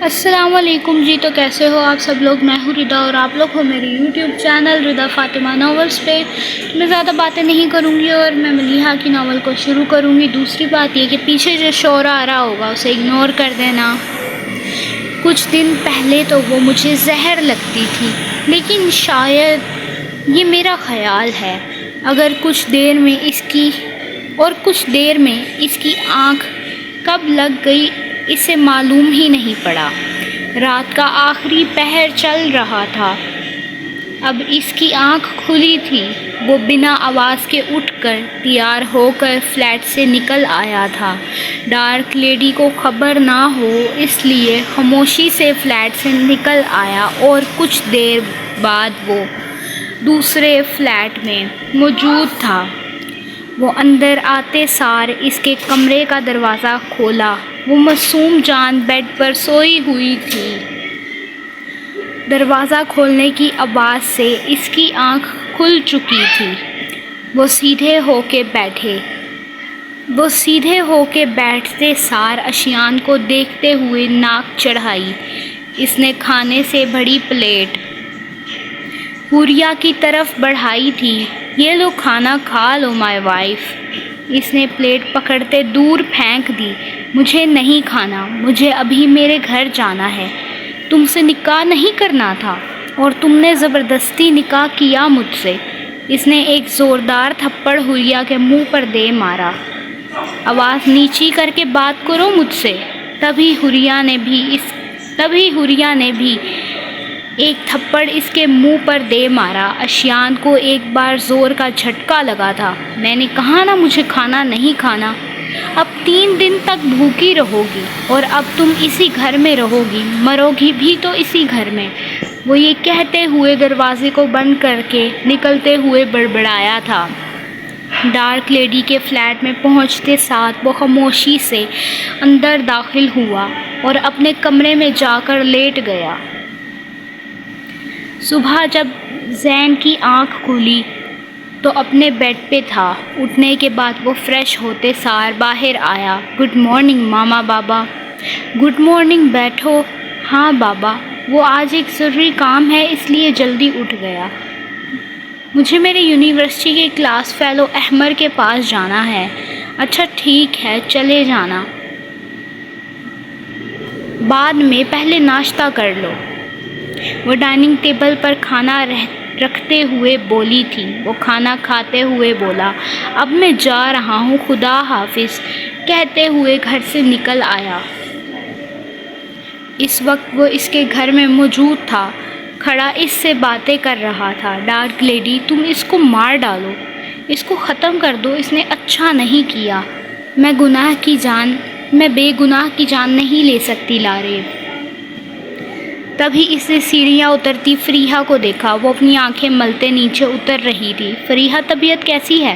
السلام علیکم جی، تو کیسے ہو آپ سب لوگ؟ میں ہوں ردا اور آپ لوگ ہو میرے یوٹیوب چینل ردا فاطمہ ناولس پہ۔ میں زیادہ باتیں نہیں کروں گی اور میں ملیحہ کی ناول کو شروع کروں گی۔ دوسری بات یہ کہ پیچھے جو شور آ رہا ہوگا اسے اگنور کر دینا۔ کچھ دن پہلے تو وہ مجھے زہر لگتی تھی، لیکن شاید یہ میرا خیال ہے۔ اگر کچھ دیر میں اس کی آنکھ کب لگ گئی اسے معلوم ہی نہیں پڑا۔ رات کا آخری پہر چل رہا تھا، اب اس کی آنکھ کھلی تھی۔ وہ بنا آواز کے اٹھ کر تیار ہو کر فلیٹ سے نکل آیا تھا۔ ڈارک لیڈی کو خبر نہ ہو اس لیے خاموشی سے فلیٹ سے نکل آیا اور کچھ دیر بعد وہ دوسرے فلیٹ میں موجود تھا۔ وہ اندر آتے سار اس کے کمرے کا دروازہ کھولا۔ وہ معصوم جان بیڈ پر سوئی ہوئی تھی۔ دروازہ کھولنے کی آواز سے اس کی آنکھ کھل چکی تھی۔ وہ سیدھے ہو کے بیٹھتے سار اشیان کو دیکھتے ہوئے ناک چڑھائی۔ اس نے کھانے سے بڑی پلیٹ حوریہ کی طرف بڑھائی تھی۔ یہ لو کھانا کھا لو مائی وائف۔ اس نے پلیٹ پکڑتے دور پھینک دی۔ مجھے نہیں کھانا، مجھے ابھی میرے گھر جانا ہے۔ تم سے نکاح نہیں کرنا تھا اور تم نے زبردستی نکاح کیا مجھ سے۔ اس نے ایک زوردار تھپڑ حوریہ کے منہ پر دے مارا۔ آواز نیچی کر کے بات کرو مجھ سے۔ تبھی حوریہ نے بھی ایک تھپڑ اس کے منہ پر دے مارا۔ اشیان کو ایک بار زور کا جھٹکا لگا تھا۔ میں نے کہا نا مجھے کھانا نہیں کھانا۔ اب 3 دن تک بھوکی رہو گی اور اب تم اسی گھر میں رہو گی، مرو گی بھی تو اسی گھر میں۔ وہ یہ کہتے ہوئے دروازے کو بند کر کے نکلتے ہوئے بڑبڑایا تھا۔ ڈارک لیڈی کے فلیٹ میں پہنچتے ساتھ وہ خاموشی سے اندر داخل ہوا اور اپنے کمرے میں جا کر لیٹ گیا۔ صبح جب زین کی آنکھ کھلی تو اپنے بیڈ پہ تھا۔ اٹھنے کے بعد وہ فریش ہوتے سار باہر آیا۔ گڈ مارننگ ماما بابا۔ گڈ مارننگ، بیٹھو۔ ہاں بابا، وہ آج ایک ضروری کام ہے اس لیے جلدی اٹھ گیا۔ مجھے میرے یونیورسٹی کے کلاس فیلو احمر کے پاس جانا ہے۔ اچھا ٹھیک ہے، چلے جانا، بعد میں پہلے ناشتہ کر لو۔ وہ ڈائننگ ٹیبل پر کھانا رکھتے ہوئے بولی تھی۔ وہ کھانا کھاتے ہوئے بولا، اب میں جا رہا ہوں، خدا حافظ، کہتے ہوئے گھر سے نکل آیا۔ اس وقت وہ اس کے گھر میں موجود تھا، کھڑا اس سے باتیں کر رہا تھا۔ ڈارک لیڈی، تم اس کو مار ڈالو، اس کو ختم کر دو، اس نے اچھا نہیں کیا۔ میں بے گناہ کی جان نہیں لے سکتی لاریب۔ تبھی اس نے سیڑھیاں اترتی فریحہ کو دیکھا۔ وہ اپنی آنکھیں ملتے نیچے اتر رہی تھی۔ فریحہ، طبیعت کیسی ہے؟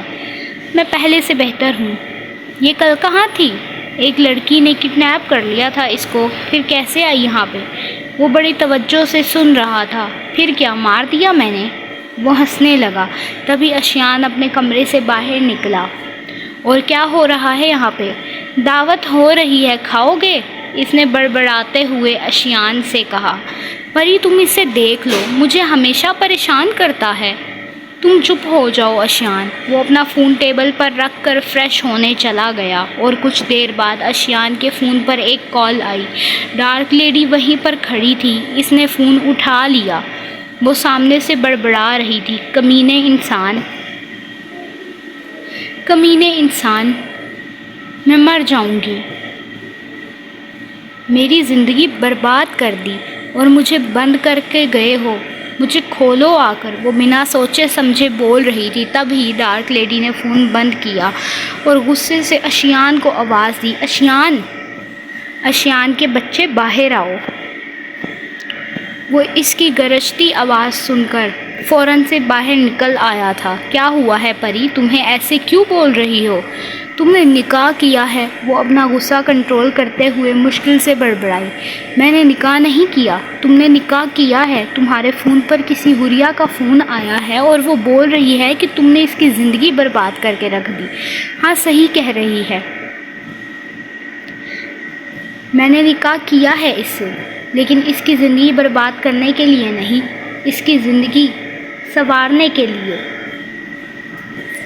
میں پہلے سے بہتر ہوں۔ یہ کل کہاں تھی؟ ایک لڑکی نے کڈنیپ کر لیا تھا اس کو، پھر کیسے آئی یہاں پہ؟ وہ بڑی توجہ سے سن رہا تھا۔ پھر کیا مار دیا میں نے؟ وہ ہنسنے لگا۔ تبھی اشیان اپنے کمرے سے باہر نکلا۔ اور کیا ہو رہا ہے یہاں پہ؟ دعوت ہو رہی ہے، کھاؤ گے؟ اس نے بڑبڑاتے ہوئے اشیان سے کہا۔ پری، تم اسے دیکھ لو، مجھے ہمیشہ پریشان کرتا ہے۔ تم چپ ہو جاؤ اشیان۔ وہ اپنا فون ٹیبل پر رکھ کر فریش ہونے چلا گیا اور کچھ دیر بعد اشیان کے فون پر ایک کال آئی۔ ڈارک لیڈی وہیں پر کھڑی تھی۔ اس نے فون اٹھا لیا۔ وہ سامنے سے بڑبڑا رہی تھی، کمینے انسان، میں مر جاؤں گی۔ میری زندگی برباد کر دی اور مجھے بند کر کے گئے ہو، مجھے کھولو آ کر۔ وہ بنا سوچے سمجھے بول رہی تھی، تبھی ڈارک لیڈی نے فون بند کیا اور غصے سے اشیان کو آواز دی، اشیان کے بچے باہر آؤ۔ وہ اس کی گرجتی آواز سن کر فوراً سے باہر نکل آیا تھا۔ کیا ہوا ہے پری، تمہیں ایسے کیوں بول رہی ہو؟ تم نے نکاح کیا ہے۔ وہ اپنا غصہ کنٹرول کرتے ہوئے مشکل سے بڑبڑائی۔ میں نے نکاح نہیں کیا۔ تم نے نکاح کیا ہے۔ تمہارے فون پر کسی حوریہ کا فون آیا ہے اور وہ بول رہی ہے کہ تم نے اس کی زندگی برباد کر کے رکھ دی۔ ہاں صحیح کہہ رہی ہے۔ میں نے نکاح کیا ہے اس سے، لیکن اس کی زندگی برباد کرنے کے لیے نہیں، اس کی زندگی سنوارنے کے لیے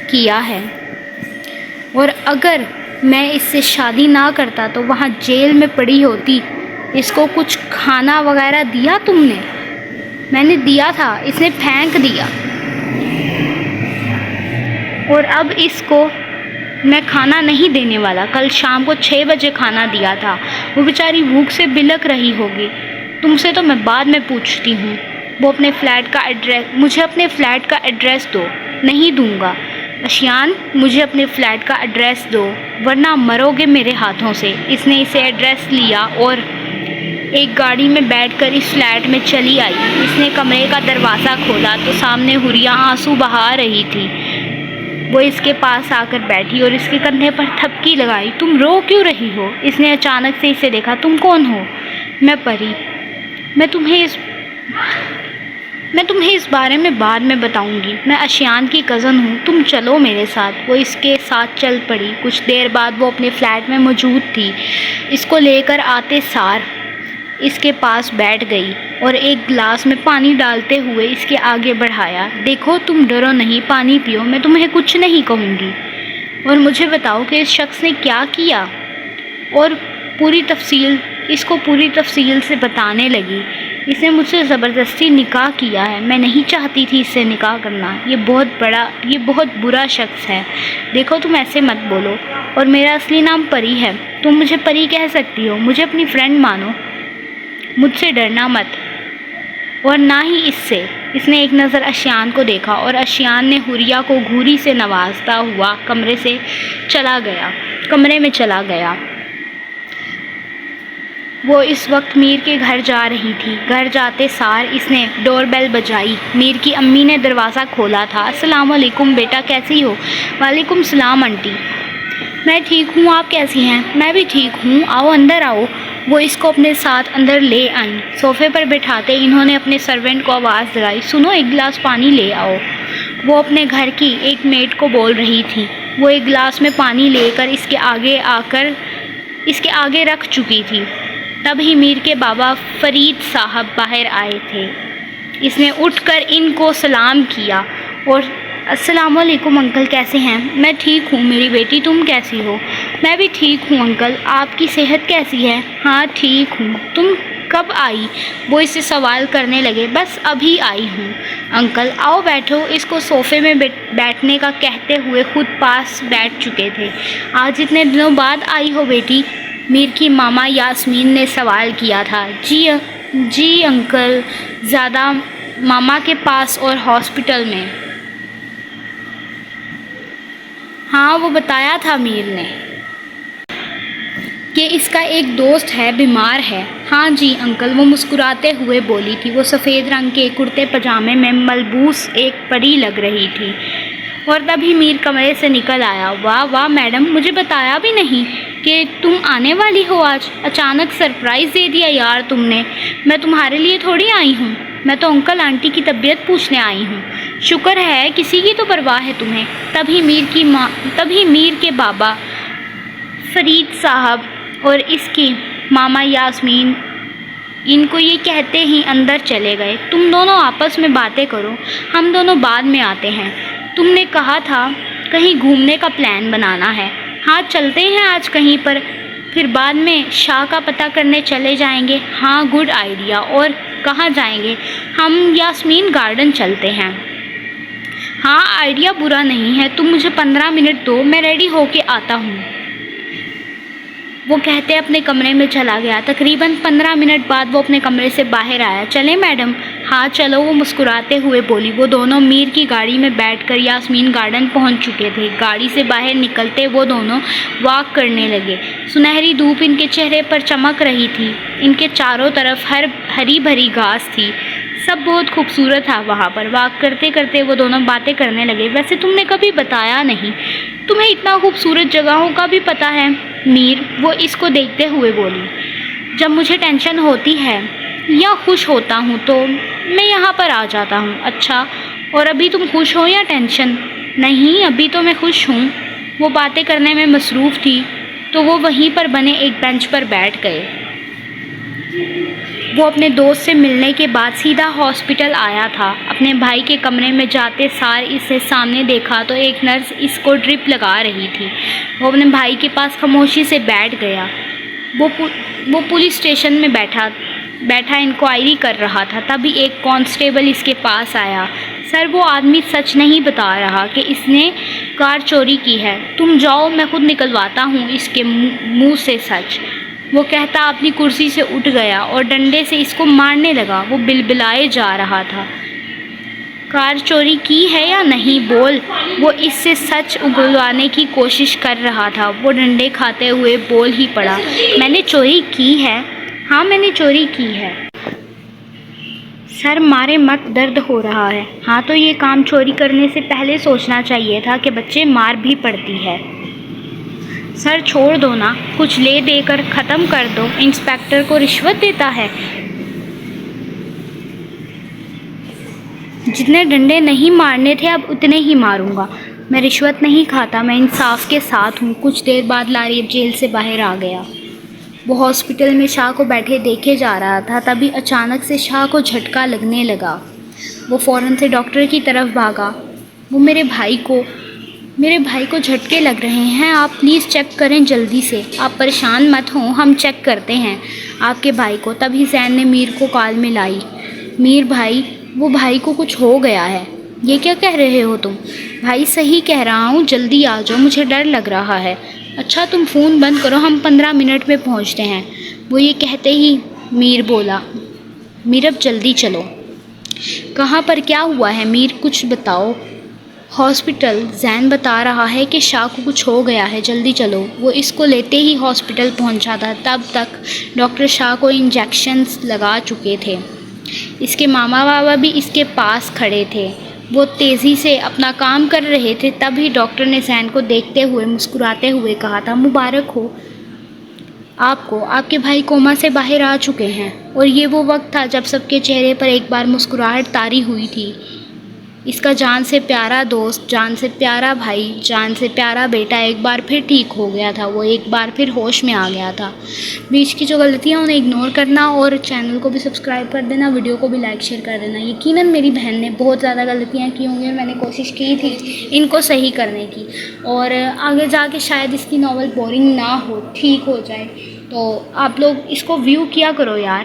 کیا ہے۔ اور اگر میں اس سے شادی نہ کرتا تو وہاں جیل میں پڑی ہوتی۔ اس کو کچھ کھانا وغیرہ دیا تم نے؟ میں نے دیا تھا، اس نے پھینک دیا، اور اب اس کو میں کھانا نہیں دینے والا۔ کل شام کو 6 بجے کھانا دیا تھا، وہ بیچاری بھوک سے بلک رہی ہوگی۔ تم سے تو میں بعد میں پوچھتی ہوں، وہ اپنے فلیٹ کا ایڈریس، مجھے اپنے فلیٹ کا ایڈریس دو۔ نہیں دوں گا اشیان، مجھے اپنے فلیٹ کا ایڈریس دو ورنہ مرو گے میرے ہاتھوں سے۔ اس نے اسے ایڈریس لیا اور ایک گاڑی میں بیٹھ کر اس فلیٹ میں چلی آئی۔ اس نے کمرے کا دروازہ کھولا تو سامنے حوریہ آنسو بہا رہی تھی۔ وہ اس کے پاس آ کر بیٹھی اور اس کے کندھے پر تھپکی لگائی۔ تم رو کیوں رہی ہو؟ اس نے اچانک سے اسے دیکھا۔ تم کون ہو؟ میں پری، میں تمہیں اس بارے میں بعد میں بتاؤں گی۔ میں اشیان کی کزن ہوں، تم چلو میرے ساتھ۔ وہ اس کے ساتھ چل پڑی۔ کچھ دیر بعد وہ اپنے فلیٹ میں موجود تھی۔ اس کو لے کر آتے سار اس کے پاس بیٹھ گئی اور ایک گلاس میں پانی ڈالتے ہوئے اس کے آگے بڑھایا۔ دیکھو تم ڈرو نہیں، پانی پیو، میں تمہیں کچھ نہیں کہوں گی۔ اور مجھے بتاؤ کہ اس شخص نے کیا کیا، اور اس کو پوری تفصیل سے بتانے لگی۔ اس نے مجھ سے زبردستی نکاح کیا ہے، میں نہیں چاہتی تھی اس سے نکاح کرنا۔ یہ بہت برا شخص ہے۔ دیکھو تم ایسے مت بولو، اور میرا اصلی نام پری ہے، تم مجھے پری کہہ سکتی ہو۔ مجھے اپنی فرینڈ مانو، مجھ سے ڈرنا مت، اور نہ ہی اس سے۔ اس نے ایک نظر اشیان کو دیکھا اور اشیان نے حوریہ کو گھوری سے نوازتا ہوا کمرے میں چلا گیا۔ وہ اس وقت میر کے گھر جا رہی تھی۔ گھر جاتے سار اس نے ڈور بیل بجائی۔ میر کی امی نے دروازہ کھولا تھا۔ السلام علیکم بیٹا، کیسی ہو؟ وعلیکم السلام آنٹی، میں ٹھیک ہوں، آپ کیسی ہیں؟ میں بھی ٹھیک ہوں، آؤ اندر آؤ۔ وہ اس کو اپنے ساتھ اندر لے آئیں۔ صوفے پر بٹھاتے انہوں نے اپنے سرونٹ کو آواز لگائی، سنو ایک گلاس پانی لے آؤ۔ وہ اپنے گھر کی ایک میڈ کو بول رہی تھی۔ وہ ایک گلاس میں پانی لے کر اس کے آگے رکھ چکی تھی۔ تب ہی میر کے بابا فرید صاحب باہر آئے تھے۔ اس نے اٹھ کر ان کو سلام کیا اور السلام علیکم انکل، کیسے ہیں؟ میں ٹھیک ہوں میری بیٹی، تم کیسی ہو؟ میں بھی ٹھیک ہوں انکل، آپ کی صحت کیسی ہے؟ ہاں ٹھیک ہوں۔ تم کب آئی؟ وہ اس سے سوال کرنے لگے۔ بس ابھی آئی ہوں انکل، آؤ بیٹھو۔ اس کو صوفے میں بیٹھنے کا کہتے ہوئے خود پاس بیٹھ چکے تھے۔ آج اتنے دنوں بعد آئی ہو بیٹی؟ میر کی ماما یاسمین نے سوال کیا تھا۔ جی انکل، زیادہ ماما کے پاس اور ہاسپٹل میں۔ ہاں وہ بتایا تھا میر نے کہ اس کا ایک دوست ہے، بیمار ہے۔ ہاں جی انکل، وہ مسکراتے ہوئے بولی تھی۔ وہ سفید رنگ کے کرتے پاجامے میں ملبوس ایک پری لگ رہی تھی۔ اور تبھی میر کمرے سے نکل آیا۔ واہ میڈم، مجھے بتایا بھی نہیں کہ تم آنے والی ہو آج، اچانک سرپرائز دے دیا یار تم نے۔ میں تمہارے لیے تھوڑی آئی ہوں، میں تو انکل آنٹی کی طبیعت پوچھنے آئی ہوں۔ شکر ہے کسی کی تو پرواہ ہے تمہیں۔ تبھی میر کے بابا فرید صاحب اور اس کی ماما یاسمین ان کو یہ کہتے ہی اندر چلے گئے۔ تم دونوں آپس میں باتیں کرو، ہم دونوں بعد میں آتے ہیں۔ تم نے کہا تھا کہیں گھومنے کا پلان بنانا ہے۔ ہاں چلتے ہیں آج کہیں پر، پھر بعد میں شاہ کا پتہ کرنے چلے جائیں گے۔ ہاں گڈ آئیڈیا۔ اور کہاں جائیں گے؟ ہم یاسمین گارڈن چلتے ہیں۔ ہاں آئیڈیا برا نہیں ہے، تم مجھے 15 منٹ دو، میں ریڈی ہو کے آتا ہوں۔ وہ کہتے اپنے کمرے میں چلا گیا۔ تقریباً 15 منٹ بعد وہ اپنے کمرے سے باہر آیا۔ چلیں میڈم؟ ہاں چلو، وہ مسکراتے ہوئے بولی۔ وہ دونوں میر کی گاڑی میں بیٹھ کر یاسمین گارڈن پہنچ چکے تھے۔ گاڑی سے باہر نکلتے وہ دونوں واک کرنے لگے۔ سنہری دھوپ ان کے چہرے پر چمک رہی تھی۔ ان کے چاروں طرف ہری بھری گھاس تھی، سب بہت خوبصورت تھا وہاں پر۔ واک کرتے کرتے وہ دونوں باتیں کرنے لگے۔ ویسے تم نے کبھی بتایا نہیں، تمہیں اتنا خوبصورت جگہوں کا بھی پتہ ہے میر؟ وہ اس کو دیکھتے ہوئے بولی۔ جب مجھے ٹینشن ہوتی ہے یا خوش ہوتا ہوں تو میں یہاں پر آ جاتا ہوں۔ اچھا، اور ابھی تم خوش ہو یا ٹینشن؟ نہیں ابھی تو میں خوش ہوں۔ وہ باتیں کرنے میں مصروف تھی تو وہ وہیں پر بنے ایک بینچ پر بیٹھ گئے۔ وہ اپنے دوست سے ملنے کے بعد سیدھا ہاسپٹل آیا تھا۔ اپنے بھائی کے کمرے میں جاتے سار اسے سامنے دیکھا تو ایک نرس اس کو ڈرپ لگا رہی تھی۔ وہ اپنے بھائی کے پاس خاموشی سے بیٹھ گیا۔ وہ پولیس اسٹیشن میں بیٹھا انکوائری کر رہا تھا، تبھی ایک کانسٹیبل اس کے پاس آیا۔ سر، وہ آدمی سچ نہیں بتا رہا کہ اس نے کار چوری کی ہے۔ تم جاؤ، میں خود نکلواتا ہوں اس کے منہ سے سچ۔ وہ کہتا اپنی کرسی سے اٹھ گیا اور ڈنڈے سے اس کو مارنے لگا۔ وہ بلبلائے جا رہا تھا، کار چوری کی ہے یا نہیں، بول۔ وہ اس سے سچ اگلوانے کی کوشش کر رہا تھا۔ وہ ڈنڈے کھاتے ہوئے بول ہی پڑا، میں نے چوری کی ہے، ہاں میں نے چوری کی ہے۔ سر، مارے مت، درد ہو رہا ہے۔ ہاں تو یہ کام چوری کرنے سے پہلے سوچنا چاہیے تھا کہ بچے مار بھی پڑتی ہے۔ سر چھوڑ دو نا، کچھ لے دے کر ختم کر دو۔ انسپکٹر کو رشوت دیتا ہے؟ جتنے ڈنڈے نہیں مارنے تھے اب اتنے ہی ماروں گا۔ میں رشوت نہیں کھاتا، میں انصاف کے ساتھ ہوں۔ کچھ دیر بعد لارب جیل سے باہر آ گیا۔ وہ ہاسپٹل میں شاہ کو بیٹھے دیکھے جا رہا تھا، تبھی اچانک سے شاہ کو جھٹکا لگنے لگا۔ وہ فوراً سے ڈاکٹر کی طرف بھاگا۔ وہ میرے بھائی کو جھٹکے لگ رہے ہیں، آپ پلیز چیک کریں جلدی سے۔ آپ پریشان مت ہوں، ہم چیک کرتے ہیں آپ کے بھائی کو۔ تبھی زین نے میر کو کال میں لائی۔ میر بھائی، وہ بھائی کو کچھ ہو گیا ہے۔ یہ کیا کہہ رہے ہو تم؟ بھائی صحیح کہہ رہا ہوں، جلدی آ جاؤ، مجھے ڈر لگ رہا ہے۔ اچھا تم فون بند کرو، ہم 15 منٹ میں پہنچتے ہیں۔ وہ یہ کہتے ہی میر بولا، میر اب جلدی چلو۔ کہاں پر کیا ہوا ہے میر، کچھ بتاؤ۔ ہاسپٹل، زین بتا رہا ہے کہ شاہ کو کچھ ہو گیا ہے، جلدی چلو۔ وہ اس کو لیتے ہی ہاسپٹل پہنچا تھا، تب تک ڈاکٹر شاہ کو انجیکشنز لگا چکے تھے۔ اس کے ماما بابا بھی اس کے پاس کھڑے تھے، وہ تیزی سے اپنا کام کر رہے تھے۔ تب ہی ڈاکٹر نے زین کو دیکھتے ہوئے مسکراتے ہوئے کہا تھا، مبارک ہو آپ کو، آپ کے بھائی کوما سے باہر آ چکے ہیں۔ اور یہ وہ وقت تھا جب سب کے چہرے پر ایک بار مسکراہٹ طاری ہوئی تھی۔ اس کا جان سے پیارا دوست، جان سے پیارا بھائی، جان سے پیارا بیٹا ایک بار پھر ٹھیک ہو گیا تھا، وہ ایک بار پھر ہوش میں آ گیا تھا۔ بیچ کی جو غلطیاں انہیں اگنور کرنا اور چینل کو بھی سبسکرائب کر دینا، ویڈیو کو بھی لائک شیئر کر دینا۔ یقیناً میری بہن نے بہت زیادہ غلطیاں کی ہوں گی اور میں نے کوشش کی تھی ان کو صحیح کرنے کی، اور آگے جا کے شاید اس کی ناول بورنگ نہ ہو، ٹھیک ہو جائے۔ تو آپ لوگ اس کو ویو کیا کرو یار۔